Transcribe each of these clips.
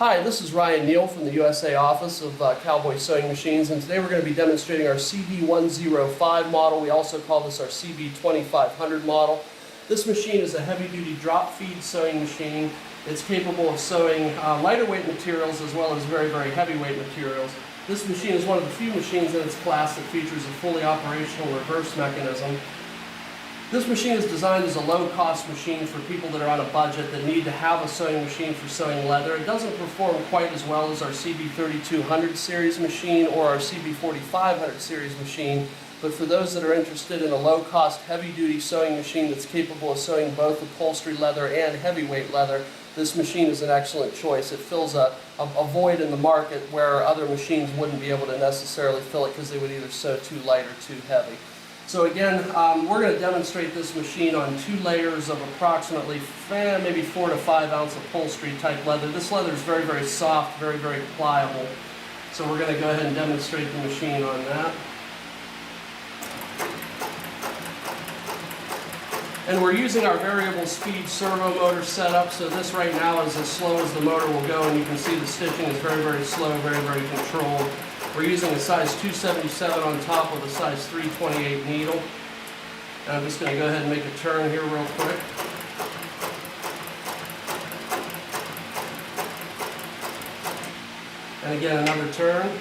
Hi, this is Ryan Neal from the USA office of Cowboy Sewing Machines, and today we're going to be demonstrating our CB105 model. We also call this our CB2500 model. This machine is a heavy-duty drop feed sewing machine. It's capable of sewing lighter weight materials as well as very, very heavyweight materials. This machine is one of the few machines in its class that features a fully operational reverse mechanism. This machine is designed as a low-cost machine for people that are on a budget that need to have a sewing machine for sewing leather. It doesn't perform quite as well as our CB3200 series machine or our CB4500 series machine, but for those that are interested in a low-cost, heavy-duty sewing machine that's capable of sewing both upholstery leather and heavyweight leather, this machine is an excellent choice. It fills a void in the market where other machines wouldn't be able to necessarily fill it because they would either sew too light or too heavy. So again, we're going to demonstrate this machine on 2 layers of approximately maybe 4 to 5 ounce upholstery type leather. This leather is very, very soft, very, very pliable. So we're going to go ahead and demonstrate the machine on that. And we're using our variable speed servo motor setup, so this right now is as slow as the motor will go, and you can see the stitching is very, very slow, very, very controlled. We're using a size 277 on top with a size 328 needle. And I'm just going to go ahead and make a turn here real quick. And again, another turn.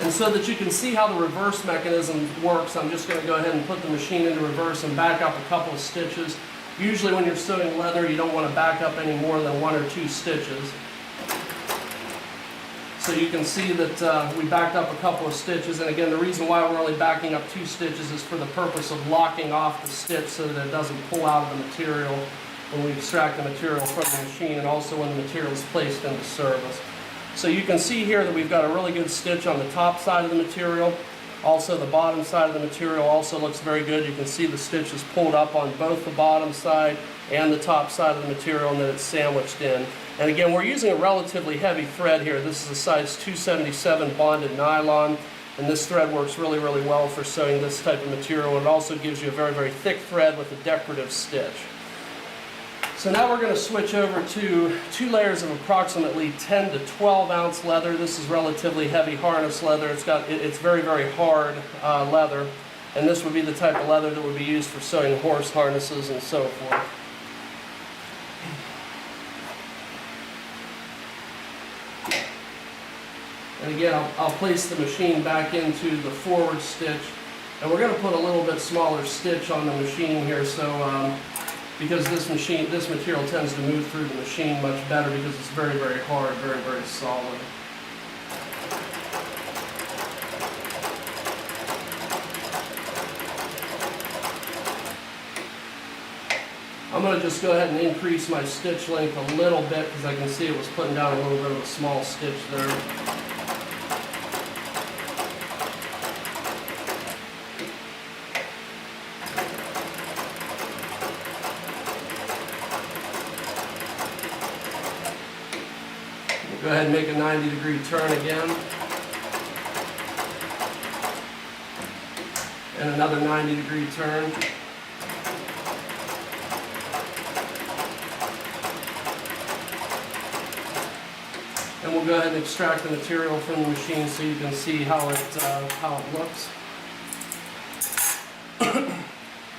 And so that you can see how the reverse mechanism works, I'm just going to go ahead and put the machine into reverse and back up a couple of stitches. Usually when you're sewing leather, you don't want to back up any more than 1 or 2 stitches. So you can see that we backed up a couple of stitches, and again, the reason why we're only backing up 2 stitches is for the purpose of locking off the stitch so that it doesn't pull out of the material when we extract the material from the machine, and also when the material is placed into service. So you can see here that we've got a really good stitch on the top side of the material. Also the bottom side of the material also looks very good. You can see the stitch is pulled up on both the bottom side and the top side of the material, and then it's sandwiched in. And again, we're using a relatively heavy thread here. This is a size 277 bonded nylon, and this thread works really, really well for sewing this type of material. It also gives you a very, very thick thread with a decorative stitch. So now we're going to switch over to 2 layers of approximately 10 to 12 ounce leather. This is relatively heavy harness leather. It's very, very hard leather, and this would be the type of leather that would be used for sewing horse harnesses and so forth. And again, I'll place the machine back into the forward stitch, and we're going to put a little bit smaller stitch on the machine here, so because this material tends to move through the machine much better because it's very, very hard, very, very solid. I'm going to just go ahead and increase my stitch length a little bit because I can see it was putting down a little bit of a small stitch there. Go ahead and make a 90-degree turn again. And another 90-degree turn. And we'll go ahead and extract the material from the machine so you can see how it looks.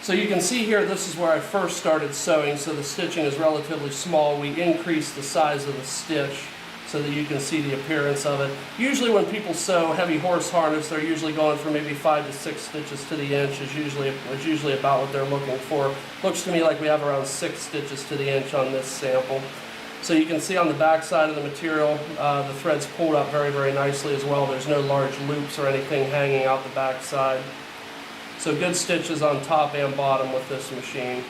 So you can see here, this is where I first started sewing, so the stitching is relatively small. We increased the size of the stitch so that you can see the appearance of it. Usually when people sew heavy horse harness, they're usually going for maybe 5 to 6 stitches to the inch is usually about what they're looking for. Looks to me like we have around 6 stitches to the inch on this sample. So you can see on the back side of the material, the thread's pulled up very, very nicely as well. There's no large loops or anything hanging out the back side. So good stitches on top and bottom with this machine.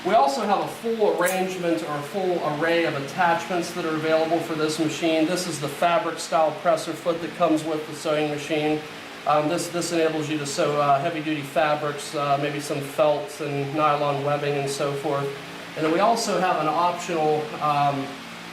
We also have a full arrangement or a full array of attachments that are available for this machine. This is the fabric style presser foot that comes with the sewing machine. This enables you to sew heavy duty fabrics, maybe some felts and nylon webbing and so forth. And then we also have an optional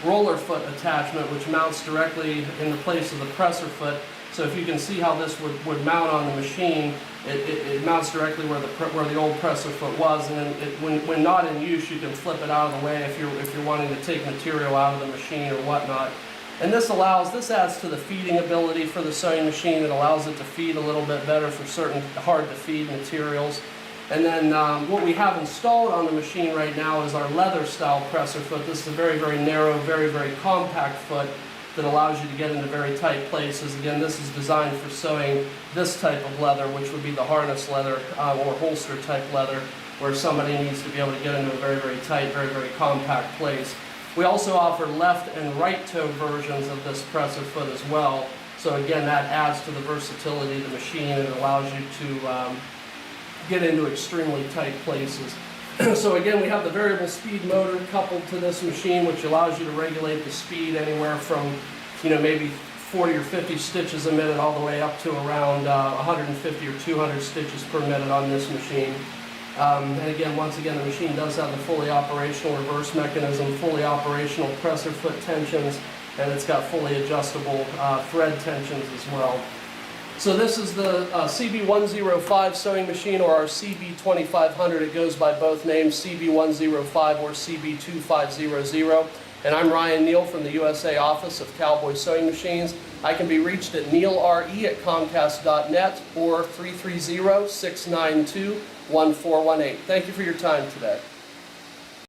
roller foot attachment, which mounts directly in the place of the presser foot. So if you can see how this would mount on the machine, it mounts directly where the old presser foot was, and then when not in use, you can flip it out of the way if you're wanting to take material out of the machine or whatnot. And this adds to the feeding ability for the sewing machine. It allows it to feed a little bit better for certain hard to feed materials. And then what we have installed on the machine right now is our leather style presser foot. This is a very, very narrow, very, very compact foot that allows you to get into very tight places. Again, this is designed for sewing this type of leather, which would be the harness leather or holster type leather, where somebody needs to be able to get into a very, very tight, very, very compact place. We also offer left and right toe versions of this presser foot as well. So again, that adds to the versatility of the machine and allows you to get into extremely tight places. So again, we have the variable speed motor coupled to this machine, which allows you to regulate the speed anywhere from, maybe 40 or 50 stitches a minute all the way up to around 150 or 200 stitches per minute on this machine. And again, once again, the machine does have the fully operational reverse mechanism, fully operational presser foot tensions, and it's got fully adjustable thread tensions as well. So this is the CB105 sewing machine, or our CB2500. It goes by both names, CB105 or CB2500. And I'm Ryan Neal from the USA office of Cowboy Sewing Machines. I can be reached at neilre@comcast.net or 330-692-1418. Thank you for your time today.